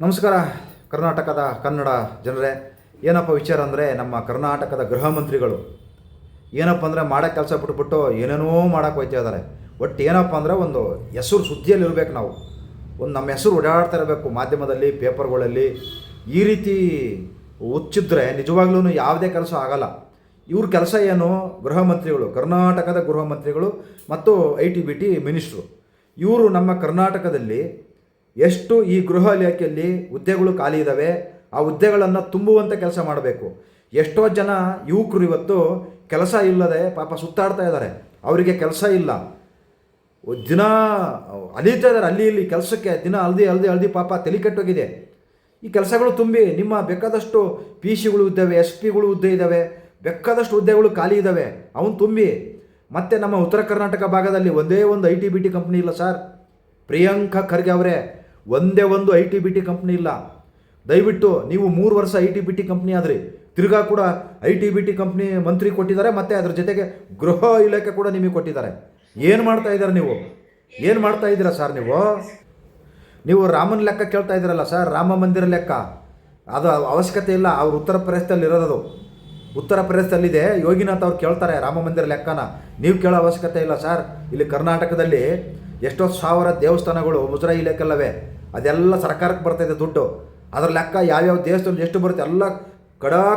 ನಮಸ್ಕಾರ ಕರ್ನಾಟಕದ ಕನ್ನಡ ಜನರೇ. ಏನಪ್ಪ ವಿಚಾರ ಅಂದರೆ, ನಮ್ಮ ಕರ್ನಾಟಕದ ಗೃಹ ಮಂತ್ರಿಗಳು ಏನಪ್ಪ ಅಂದರೆ ಮಾಡೋ ಕೆಲಸ ಬಿಟ್ಬಿಟ್ಟು ಏನೇನೋ ಮಾಡೋಕ್ಕೆ ಹೋಗ್ತಾ ಇದ್ದಾರೆ. ಒಟ್ಟು ಏನಪ್ಪ ಅಂದರೆ ಒಂದು ಹೆಸರು ಸುದ್ದಿಯಲ್ಲಿ ಇರಬೇಕು, ನಾವು ಒಂದು ನಮ್ಮ ಹೆಸರು ಓಡಾಡ್ತಾ ಇರಬೇಕು ಮಾಧ್ಯಮದಲ್ಲಿ, ಪೇಪರ್ಗಳಲ್ಲಿ. ಈ ರೀತಿ ಹುಚ್ಚಿದ್ರೆ ನಿಜವಾಗ್ಲೂ ಯಾವುದೇ ಕೆಲಸ ಆಗಲ್ಲ. ಇವ್ರ ಕೆಲಸ ಏನು? ಗೃಹ ಮಂತ್ರಿಗಳು, ಕರ್ನಾಟಕದ ಗೃಹ ಮಂತ್ರಿಗಳು ಮತ್ತು IT-BT ಮಿನಿಸ್ಟ್ರು. ಇವರು ನಮ್ಮ ಕರ್ನಾಟಕದಲ್ಲಿ ಎಷ್ಟು ಈ ಗೃಹ ಇಲಾಖೆಯಲ್ಲಿ ಹುದ್ದೆಗಳು ಖಾಲಿ ಇದ್ದಾವೆ, ಆ ಹುದ್ದೆಗಳನ್ನು ತುಂಬುವಂಥ ಕೆಲಸ ಮಾಡಬೇಕು. ಎಷ್ಟೋ ಜನ ಯುವಕರು ಇವತ್ತು ಕೆಲಸ ಇಲ್ಲದೆ ಪಾಪ ಸುತ್ತಾಡ್ತಾ ಇದ್ದಾರೆ. ಅವರಿಗೆ ಕೆಲಸ ಇಲ್ಲ, ದಿನ ಅಲೀತಾ ಇದ್ದಾರೆ ಅಲ್ಲಿ ಇಲ್ಲಿ ಕೆಲಸಕ್ಕೆ, ದಿನ ಅಲ್ದಿ ಪಾಪ ತಲೆ ಕೆಟ್ಟೋಗಿದೆ. ಈ ಕೆಲಸಗಳು ತುಂಬಿ ನಿಮ್ಮ ಬೇಕಾದಷ್ಟು PC-ಗಳು ಇದ್ದಾವೆ, SP-ಗಳು ಹುದ್ದೆ ಇದ್ದಾವೆ, ಬೇಕಾದಷ್ಟು ಹುದ್ದೆಗಳು ಖಾಲಿ ಇದ್ದಾವೆ, ಅವನು ತುಂಬಿ. ಮತ್ತು ನಮ್ಮ ಉತ್ತರ ಕರ್ನಾಟಕ ಭಾಗದಲ್ಲಿ ಒಂದೇ ಒಂದು IT-BT ಕಂಪ್ನಿ ಇಲ್ಲ ಸರ್. ಪ್ರಿಯಾಂಕಾ ಖರ್ಗೆ ಅವರೇ, ಒಂದೇ ಒಂದು IT-BT ಕಂಪ್ನಿ ಇಲ್ಲ. ದಯವಿಟ್ಟು ನೀವು 3 ವರ್ಷ IT-BT ಕಂಪ್ನಿ ಆದ್ರಿ, ತಿರ್ಗಾ ಕೂಡ IT-BT ಕಂಪ್ನಿ ಮಂತ್ರಿ ಕೊಟ್ಟಿದ್ದಾರೆ, ಮತ್ತು ಅದ್ರ ಜೊತೆಗೆ ಗೃಹ ಇಲಾಖೆ ಕೂಡ ನಿಮಗೆ ಕೊಟ್ಟಿದ್ದಾರೆ. ಏನು ಮಾಡ್ತಾ ಇದ್ದಾರೆ ನೀವು? ಏನು ಮಾಡ್ತಾ ಇದ್ದೀರಾ ಸರ್ ನೀವು ರಾಮನ ಲೆಕ್ಕ ಕೇಳ್ತಾ ಇದ್ದೀರಲ್ಲ ಸರ್, ರಾಮ ಮಂದಿರ ಲೆಕ್ಕ. ಅದು ಅವಶ್ಯಕತೆ ಇಲ್ಲ. ಅವ್ರು ಉತ್ತರ ಪ್ರದೇಶದಲ್ಲಿ ಇರೋದು, ಉತ್ತರ ಪ್ರದೇಶದಲ್ಲಿದೆ. ಯೋಗಿನಾಥ್ ಅವ್ರು ಕೇಳ್ತಾರೆ ರಾಮ ಮಂದಿರ ಲೆಕ್ಕನ, ನೀವು ಕೇಳೋ ಅವಶ್ಯಕತೆ ಇಲ್ಲ ಸರ್. ಇಲ್ಲಿ ಕರ್ನಾಟಕದಲ್ಲಿ ಎಷ್ಟೋ ಸಾವಿರ ದೇವಸ್ಥಾನಗಳು ಮುಜರಾಯಿ ಇಲಾಖೆಲ್ಲವೇ, ಅದೆಲ್ಲ ಸರ್ಕಾರಕ್ಕೆ ಬರ್ತಾಯಿದೆ ದುಡ್ಡು. ಅದರ ಲೆಕ್ಕ ಯಾವ್ಯಾವ ದೇವಸ್ಥಾನ ಎಷ್ಟು ಬರುತ್ತೆ ಎಲ್ಲ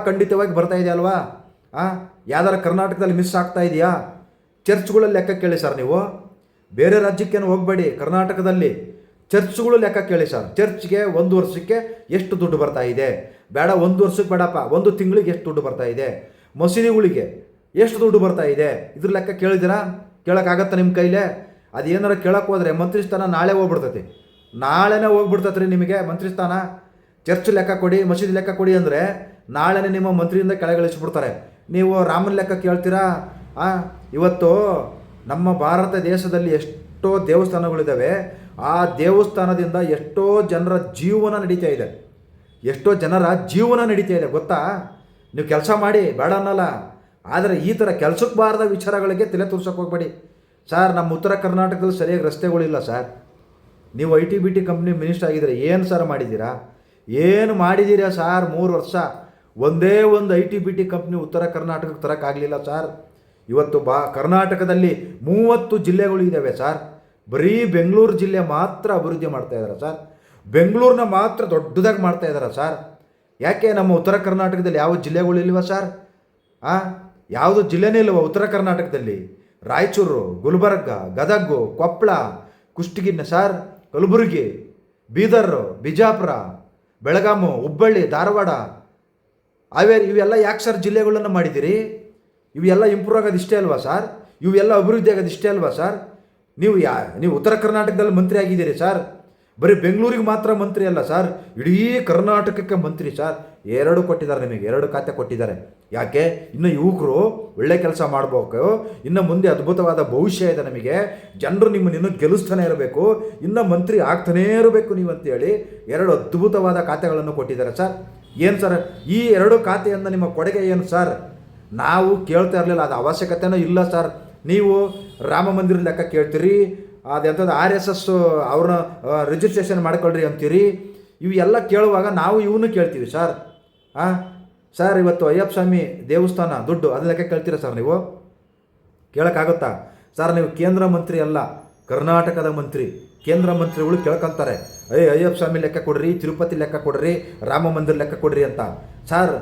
ಖಂಡಿತವಾಗಿ ಬರ್ತಾ ಇದೆ ಅಲ್ವಾ? ಯಾವ್ದಾರ ಕರ್ನಾಟಕದಲ್ಲಿ ಮಿಸ್ ಆಗ್ತಾ ಇದೆಯಾ? ಚರ್ಚ್ಗಳಲ್ಲಿ ಲೆಕ್ಕ ಕೇಳಿ ಸರ್. ನೀವು ಬೇರೆ ರಾಜ್ಯಕ್ಕೇನು ಹೋಗಬೇಡಿ, ಕರ್ನಾಟಕದಲ್ಲಿ ಚರ್ಚ್ಗಳು ಲೆಕ್ಕ ಕೇಳಿ ಸರ್. ಚರ್ಚ್ಗೆ 1 ವರ್ಷಕ್ಕೆ ಎಷ್ಟು ದುಡ್ಡು ಬರ್ತಾ ಇದೆ? ಬೇಡ 1 ವರ್ಷಕ್ಕೆ ಬೇಡಪ್ಪ, 1 ತಿಂಗಳಿಗೆ ಎಷ್ಟು ದುಡ್ಡು ಬರ್ತಾ ಇದೆ? ಮಸೀದಿಗಳಿಗೆ ಎಷ್ಟು ದುಡ್ಡು ಬರ್ತಾ ಇದೆ? ಇದ್ರ ಲೆಕ್ಕ ಕೇಳಿದ್ದೀರಾ? ಕೇಳೋಕ್ಕಾಗತ್ತಾ ನಿಮ್ಮ ಕೈಲೇ? ಅದೇನಾರ ಕೇಳಕ್ಕೆ ಹೋದರೆ ಮಂತ್ರಿ ಸ್ಥಾನ ನಾಳೆ ಹೋಗ್ಬಿಡ್ತೈತಿ, ನಾಳೆನೇ ಹೋಗ್ಬಿಡ್ತೈತೆ ರೀ ನಿಮಗೆ ಮಂತ್ರಿ ಸ್ಥಾನ. ಚರ್ಚ್ ಲೆಕ್ಕ ಕೊಡಿ, ಮಸೀದಿ ಲೆಕ್ಕ ಕೊಡಿ ಅಂದರೆ ನಾಳೆನೇ ನಿಮ್ಮ ಮಂತ್ರಿಯಿಂದ ಕೆಳಗಿಳಿಸ್ಬಿಡ್ತಾರೆ. ನೀವು ರಾಮನ ಲೆಕ್ಕ ಕೇಳ್ತೀರಾ? ಇವತ್ತು ನಮ್ಮ ಭಾರತ ದೇಶದಲ್ಲಿ ಎಷ್ಟೋ ದೇವಸ್ಥಾನಗಳಿದ್ದಾವೆ, ಆ ದೇವಸ್ಥಾನದಿಂದ ಎಷ್ಟೋ ಜನರ ಜೀವನ ನಡೀತಾ ಇದೆ, ಎಷ್ಟೋ ಜನರ ಜೀವನ ನಡೀತಾ ಇದೆ ಗೊತ್ತಾ? ನೀವು ಕೆಲಸ ಮಾಡಿ, ಬೇಡ ಅನ್ನಲ್ಲ, ಆದರೆ ಈ ಥರ ಕೆಲಸಕ್ಕೆ ಬಾರದ ವಿಚಾರಗಳಿಗೆ ತಲೆ ತೋರ್ಸೋಕೆ ಹೋಗಬೇಡಿ ಸರ್. ನಮ್ಮ ಉತ್ತರ ಕರ್ನಾಟಕದಲ್ಲಿ ಸರಿಯಾಗಿ ರಸ್ತೆಗಳಿಲ್ಲ ಸರ್. ನೀವು IT-BT ಕಂಪ್ನಿ ಮಿನಿಸ್ಟರ್ ಆಗಿದ್ದೀರಾ, ಏನು ಸರ್ ಮಾಡಿದ್ದೀರಾ? ಏನು ಮಾಡಿದ್ದೀರಾ ಸರ್? 3 ವರ್ಷ ಒಂದೇ ಒಂದು IT-BT ಕಂಪ್ನಿ ಉತ್ತರ ಕರ್ನಾಟಕಕ್ಕೆ ತರೋಕ್ಕಾಗಲಿಲ್ಲ ಸರ್. ಇವತ್ತು ಕರ್ನಾಟಕದಲ್ಲಿ 30 ಜಿಲ್ಲೆಗಳು ಇದ್ದಾವೆ ಸರ್. ಬರೀ ಬೆಂಗಳೂರು ಜಿಲ್ಲೆ ಮಾತ್ರ ಅಭಿವೃದ್ಧಿ ಮಾಡ್ತಾ ಇದ್ದಾರೆ ಸರ್. ಬೆಂಗಳೂರನ್ನ ಮಾತ್ರ ದೊಡ್ಡದಾಗಿ ಮಾಡ್ತಾ ಇದ್ದಾರೆ ಸರ್. ಯಾಕೆ ನಮ್ಮ ಉತ್ತರ ಕರ್ನಾಟಕದಲ್ಲಿ ಯಾವ ಜಿಲ್ಲೆಗಳಿಲ್ವ ಸರ್? ಯಾವುದು ಜಿಲ್ಲೆನೇ ಇಲ್ವ ಉತ್ತರ ಕರ್ನಾಟಕದಲ್ಲಿ? ರಾಯಚೂರು, ಗುಲ್ಬರ್ಗ, ಗದಗ, ಕೊಪ್ಪಳ, ಕುಷ್ಟಗಿ ಸರ್, ಕಲಬುರಗಿ, ಬೀದರ್, ಬಿಜಾಪುರ, ಬೆಳಗಾಮು, ಹುಬ್ಬಳ್ಳಿ, ಧಾರವಾಡ, ಹಾವೇರಿ, ಇವೆಲ್ಲ ಯಾಕೆ ಸರ್ ಜಿಲ್ಲೆಗಳನ್ನು ಮಾಡಿದ್ದೀರಿ? ಇವೆಲ್ಲ ಇಂಪ್ರೂವ್ ಆಗೋದು ಇಷ್ಟೇ ಅಲ್ವಾ ಸರ್? ಇವೆಲ್ಲ ಅಭಿವೃದ್ಧಿ ಆಗೋದು ಇಷ್ಟೇ ಅಲ್ವಾ ಸರ್? ನೀವು ಉತ್ತರ ಕರ್ನಾಟಕದಲ್ಲಿ ಮಂತ್ರಿ ಆಗಿದ್ದೀರಿ ಸರ್. ಬರೀ ಬೆಂಗಳೂರಿಗೆ ಮಾತ್ರ ಮಂತ್ರಿ ಅಲ್ಲ ಸರ್, ಇಡೀ ಕರ್ನಾಟಕಕ್ಕೆ ಮಂತ್ರಿ ಸರ್. 2 ಕೊಟ್ಟಿದ್ದಾರೆ ನಿಮಗೆ, 2 ಖಾತೆ ಕೊಟ್ಟಿದ್ದಾರೆ. ಯಾಕೆ? ಇನ್ನು ಯುವಕರು ಒಳ್ಳೆ ಕೆಲಸ ಮಾಡಬೇಕು, ಇನ್ನು ಮುಂದೆ ಅದ್ಭುತವಾದ ಭವಿಷ್ಯ ಇದೆ ನಮಗೆ, ಜನರು ನಿಮ್ಮನ್ನು ಗೆಲ್ಲಿಸ್ತಾನೆ ಇರಬೇಕು, ಇನ್ನು ಮಂತ್ರಿ ಆಗ್ತಾನೇ ಇರಬೇಕು ನೀವು ಅಂತೇಳಿ 2 ಅದ್ಭುತವಾದ ಖಾತೆಗಳನ್ನು ಕೊಟ್ಟಿದ್ದಾರೆ ಸರ್. ಏನು ಸರ್ ಈ 2 ಖಾತೆಯಿಂದ ನಿಮ್ಮ ಕೊಡುಗೆ ಏನು ಸರ್? ನಾವು ಕೇಳ್ತಾ ಇರಲಿಲ್ಲ, ಅದು ಅವಶ್ಯಕತೆನೂ ಇಲ್ಲ ಸರ್. ನೀವು ರಾಮ ಮಂದಿರ ಲೆಕ್ಕ ಕೇಳ್ತೀರಿ, ಅದೆಂಥದ್ದು RSS ಅವ್ರನ್ನ ರಿಜಿಸ್ಟ್ರೇಷನ್ ಮಾಡ್ಕೊಳ್ರಿ ಅಂತೀರಿ. ಇವೆಲ್ಲ ಕೇಳುವಾಗ ನಾವು ಇವನು ಕೇಳ್ತೀವಿ ಸರ್. ಸರ್ ಇವತ್ತು ಅಯ್ಯಪ್ಪ ಸ್ವಾಮಿ ದೇವಸ್ಥಾನ ದುಡ್ಡು ಅದು ಲೆಕ್ಕ ಕೇಳ್ತೀರಾ ಸರ್? ನೀವು ಕೇಳೋಕ್ಕಾಗುತ್ತಾ ಸರ್? ನೀವು ಕೇಂದ್ರ ಮಂತ್ರಿ ಅಲ್ಲ, ಕರ್ನಾಟಕದ ಮಂತ್ರಿ. ಕೇಂದ್ರ ಮಂತ್ರಿಗಳು ಕೇಳ್ಕೊಂತಾರೆ, ಅಯ್ಯಪ್ಪ ಸ್ವಾಮಿ ಲೆಕ್ಕ ಕೊಡ್ರಿ, ತಿರುಪತಿ ಲೆಕ್ಕ ಕೊಡ್ರಿ, ರಾಮ ಮಂದಿರ ಲೆಕ್ಕ ಕೊಡ್ರಿ ಅಂತ. ಸರ್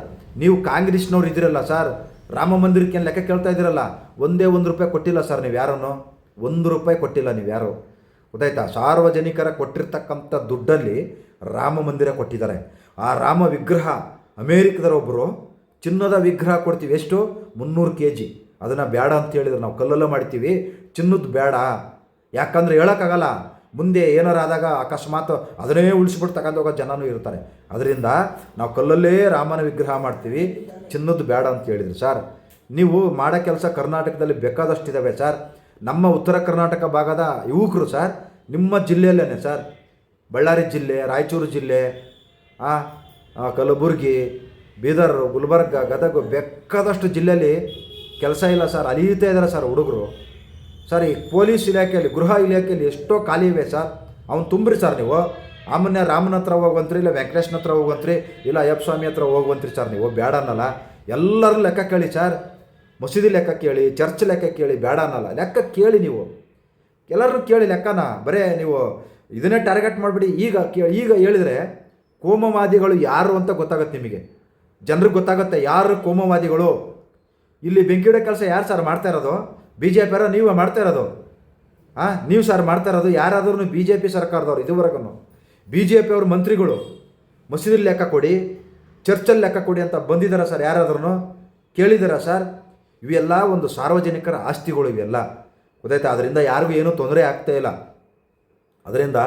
ನೀವು ಕಾಂಗ್ರೆಸ್ನವ್ರು ಇದ್ದೀರಲ್ಲ ಸರ್, ರಾಮ ಮಂದಿರಕ್ಕೆ ಲೆಕ್ಕ ಕೇಳ್ತಾ ಇದ್ದೀರಲ್ಲ, ಒಂದೇ 1 ರೂಪಾಯಿ ಕೊಟ್ಟಿಲ್ಲ ಸರ್ ನೀವು ಯಾರನ್ನು, 1 ರೂಪಾಯಿ ಕೊಟ್ಟಿಲ್ಲ ನೀವು ಯಾರು, ಗೊತ್ತಾಯ್ತಾ? ಸಾರ್ವಜನಿಕರ ಕೊಟ್ಟಿರ್ತಕ್ಕಂಥ ದುಡ್ಡಲ್ಲಿ ರಾಮ ಮಂದಿರ ಕೊಟ್ಟಿದ್ದಾರೆ. ಆ ರಾಮ ವಿಗ್ರಹ ಅಮೇರಿಕದರೊಬ್ಬರು ಚಿನ್ನದ ವಿಗ್ರಹ ಕೊಡ್ತೀವಿ, ಎಷ್ಟು? 300 kg. ಅದನ್ನು ಬೇಡ ಅಂತ ಹೇಳಿದ್ರು, ನಾವು ಕಲ್ಲಲ್ಲೇ ಮಾಡ್ತೀವಿ, ಚಿನ್ನದ ಬೇಡ. ಯಾಕಂದರೆ ಹೇಳೋಕ್ಕಾಗಲ್ಲ, ಮುಂದೆ ಏನಾರು ಆದಾಗ ಅಕಸ್ಮಾತ್ ಅದನ್ನೇ ಉಳಿಸ್ಬಿಟ್ಟು ತಗೊಂಡು ಹೋಗೋ ಜನನೂ ಇರ್ತಾರೆ. ಅದರಿಂದ ನಾವು ಕಲ್ಲಲ್ಲೇ ರಾಮನ ವಿಗ್ರಹ ಮಾಡ್ತೀವಿ, ಚಿನ್ನದ ಬೇಡ ಅಂತ ಹೇಳಿದ್ರು ಸರ್. ನೀವು ಮಾಡೋ ಕೆಲಸ ಕರ್ನಾಟಕದಲ್ಲಿ ಬೇಕಾದಷ್ಟಿದ್ದಾವೆ ಸರ್. ನಮ್ಮ ಉತ್ತರ ಕರ್ನಾಟಕ ಭಾಗದ ಯುವಕರು ಸರ್, ನಿಮ್ಮ ಜಿಲ್ಲೆಯಲ್ಲೇ ಸರ್, ಬಳ್ಳಾರಿ ಜಿಲ್ಲೆ, ರಾಯಚೂರು ಜಿಲ್ಲೆ, ಕಲಬುರಗಿ, ಬೀದರ್, ಗುಲ್ಬರ್ಗ, ಗದಗ, ಬೇಕಾದಷ್ಟು ಜಿಲ್ಲೆಯಲ್ಲಿ ಕೆಲಸ ಇಲ್ಲ ಸರ್, ಅಲೀತಾ ಇದ್ದಾರೆ ಸರ್ ಹುಡುಗರು. ಸರ್ ಈ ಪೊಲೀಸ್ ಇಲಾಖೆಯಲ್ಲಿ, ಗೃಹ ಇಲಾಖೆಯಲ್ಲಿ ಎಷ್ಟೋ ಖಾಲಿ ಇವೆ ಸರ್, ಅವನು ತುಂಬ್ರಿ ಸರ್ ನೀವು. ಆಮನ್ಯ ರಾಮನ ಹತ್ರ ಹೋಗುವಂತ್ರಿ, ಇಲ್ಲ ವೆಂಕಟೇಶ್ನ ಹತ್ರ ಹೋಗುವಂತ್ರಿ, ಇಲ್ಲ ಅಯ್ಯಪ್ಪ ಸ್ವಾಮಿ ಹತ್ರ ಹೋಗುವಂತ್ರಿ ಸರ್. ನೀವು ಬೇಡ ಅನ್ನಲ್ಲ. ಎಲ್ಲರೂ ಲೆಕ್ಕ ಕೇಳಿ ಸರ್. ಮಸೀದಿ ಲೆಕ್ಕ ಕೇಳಿ, ಚರ್ಚ್ ಲೆಕ್ಕ ಕೇಳಿ, ಬೇಡ ಅನ್ನಲ್ಲ. ಲೆಕ್ಕ ಕೇಳಿ, ನೀವು ಎಲ್ಲರೂ ಕೇಳಿ ಲೆಕ್ಕನ. ಬರೇ ನೀವು ಇದನ್ನೇ ಟಾರ್ಗೆಟ್ ಮಾಡಿಬಿಡಿ. ಈಗ ಹೇಳಿದರೆ ಕೋಮವಾದಿಗಳು ಯಾರು ಅಂತ ಗೊತ್ತಾಗುತ್ತೆ ನಿಮಗೆ, ಜನರಿಗೆ ಗೊತ್ತಾಗುತ್ತೆ ಯಾರು ಕೋಮವಾದಿಗಳು. ಇಲ್ಲಿ ಬೆಂಕಿ ಇಡೋ ಕೆಲಸ ಯಾರು ಸರ್ ಮಾಡ್ತಾ ಇರೋದು? ಬಿ ಜೆ ಪಿಯರ ನೀವು ಮಾಡ್ತಾ ಇರೋದು? ನೀವು ಸರ್ ಮಾಡ್ತಾ ಇರೋದು? ಯಾರಾದ್ರೂ ಬಿ ಜೆ ಪಿ ಸರ್ಕಾರದವ್ರು ಇದುವರೆಗೂ ಬಿ ಜೆ ಪಿಯವ್ರ ಮಂತ್ರಿಗಳು ಮಸೀದಿಲಿ ಲೆಕ್ಕ ಕೊಡಿ, ಚರ್ಚಲ್ಲಿ ಲೆಕ್ಕ ಕೊಡಿ ಅಂತ ಬಂದಿದ್ದಾರ ಸರ್? ಯಾರಾದ್ರೂ ಕೇಳಿದಾರ ಸರ್? ಇವೆಲ್ಲ ಒಂದು ಸಾರ್ವಜನಿಕರ ಆಸ್ತಿಗಳು ಇವೆಲ್ಲ, ಗೊತ್ತಾಯ್ತಾ? ಅದರಿಂದ ಯಾರಿಗೂ ಏನೂ ತೊಂದರೆ ಆಗ್ತಾ ಇಲ್ಲ. ಅದರಿಂದ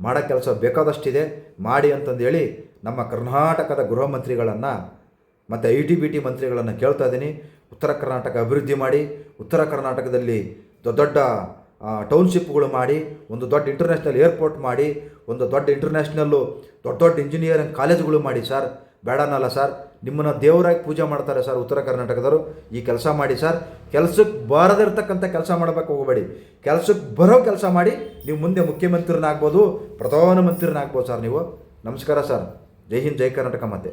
ಮಾಡೋ ಕೆಲಸ ಬೇಕಾದಷ್ಟಿದೆ, ಮಾಡಿ ಅಂತಂದೇಳಿ ನಮ್ಮ ಕರ್ನಾಟಕದ ಗೃಹ ಮಂತ್ರಿಗಳನ್ನು ಮತ್ತು ITBT ಮಂತ್ರಿಗಳನ್ನು ಕೇಳ್ತಾ ಇದ್ದೀನಿ. ಉತ್ತರ ಕರ್ನಾಟಕ ಅಭಿವೃದ್ಧಿ ಮಾಡಿ, ಉತ್ತರ ಕರ್ನಾಟಕದಲ್ಲಿ ದೊಡ್ಡ ಟೌನ್ಶಿಪ್ಗಳು ಮಾಡಿ, ಒಂದು ದೊಡ್ಡ ಇಂಟರ್ನ್ಯಾಷನಲ್ ಏರ್ಪೋರ್ಟ್ ಮಾಡಿ, ಒಂದು ದೊಡ್ಡ ದೊಡ್ಡ ಇಂಜಿನಿಯರಿಂಗ್ ಕಾಲೇಜುಗಳು ಮಾಡಿ ಸರ್. ಬೇಡ ಅನ್ನಲ್ಲ ಸರ್. ನಿಮ್ಮನ್ನು ದೇವರಾಗಿ ಪೂಜೆ ಮಾಡ್ತಾರೆ ಸರ್ ಉತ್ತರ ಕರ್ನಾಟಕದವರು. ಈ ಕೆಲಸ ಮಾಡಿ ಸರ್. ಕೆಲಸಕ್ಕೆ ಬರದಿರ್ತಕ್ಕಂಥ ಕೆಲಸ ಮಾಡಬೇಕು ಹೋಗಬೇಡಿ. ಕೆಲಸಕ್ಕೆ ಬರೋ ಕೆಲಸ ಮಾಡಿ. ನೀವು ಮುಂದೆ ಮುಖ್ಯಮಂತ್ರಿನಾಗ್ಬೋದು, ಪ್ರಧಾನಮಂತ್ರಿನಾಗ್ಬೋದು ಸರ್ ನೀವು. ನಮಸ್ಕಾರ ಸರ್. ಜೈ ಹಿಂದ್, ಜೈ ಕರ್ನಾಟಕ. ಮತ್ತೆ